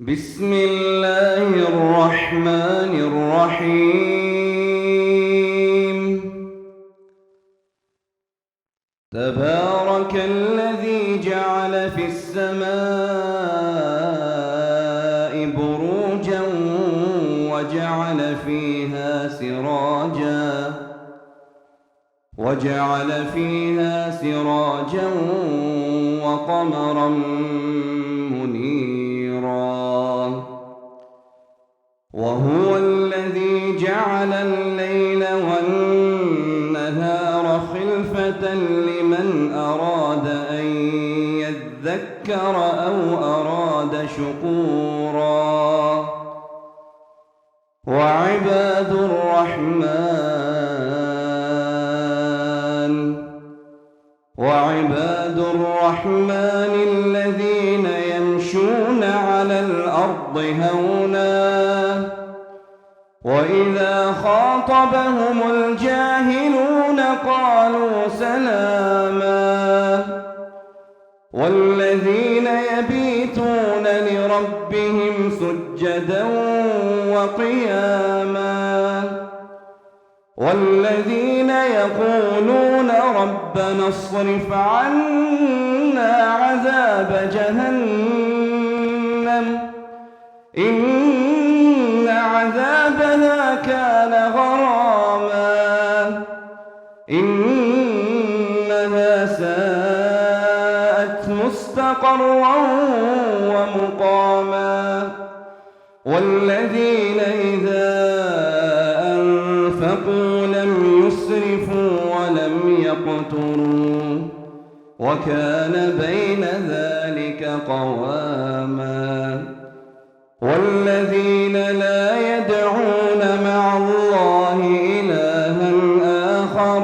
بسم الله الرحمن الرحيم. تبارك الذي جعل في السماء بروجا وجعل فيها سراجا وقمرا منيرا. وهو الذي جعل الليل والنهار خلفة لمن أراد أن يذكر أو أراد شكورا. وعباد الرحمن الذين يمشون على الأرض هونا وإذا خاطبهم الجاهلون قالوا سلاما. والذين يبيتون لربهم سجدا وقياما. والذين يقولون ربنا اصرف عنا عذاب جهنم إن عذابها كان غراما إنها ساءت مستقرا ومقاما. والذين إذا أنفقوا لم يسرفوا ولم يقتروا وكان بين ذلك قواما. والذين لا يدعون مع الله إلها آخر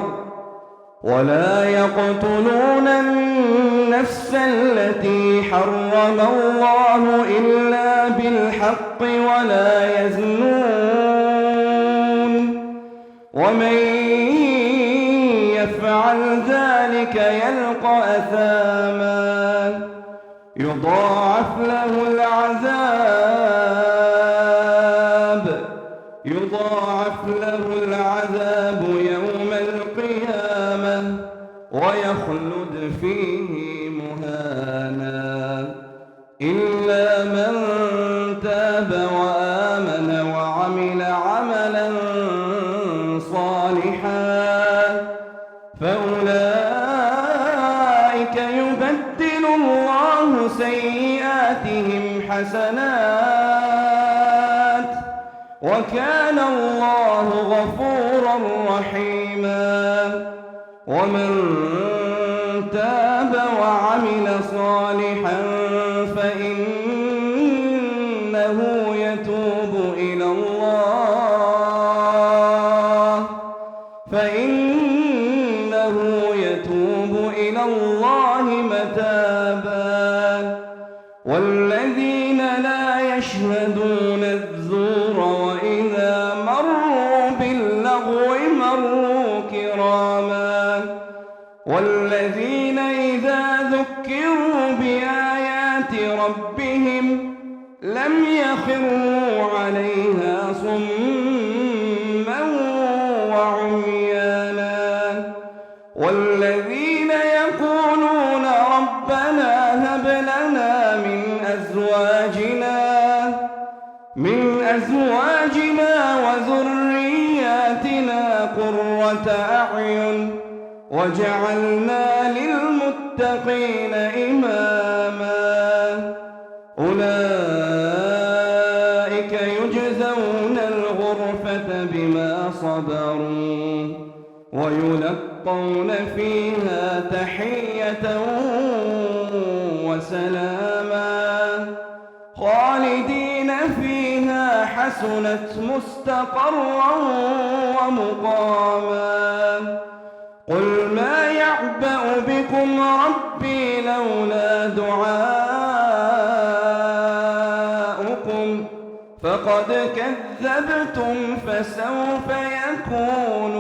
ولا يقتلون النفس التي حرم الله إلا بالحق ولا يزنون ومن يفعل ذلك يلقى أثاما يضاعف له العذاب يوم القيامة ويخلد فيه مهانا. إلا من تاب وآمن وعمل عملا صالحا فأولئك يبدل الله سيئاتهم حسنات وكان الله غفورا رحيما. ومن تاب وعمل صالحا فإنه يتوب إلى الله متابا. والذين لا يشهدون الزور وإذا مروا باللغو مروا كراما. والذين إذا ذكروا بآيات ربهم لم يخروا عليها صما وعميانا. والذين يقولون ربنا هب لنا من أزواجنا وذرياتنا قرة أعين وجعلنا للمتقين إماما. أولئك يجزون الغرفة بما صبروا ويلقون فيها تحية وسلاما خالدين فيها حسنت مستقرا ومقاما. قل ما يعبأ بكم ربي لولا دعاؤكم فقد كذبتم فسوف يكون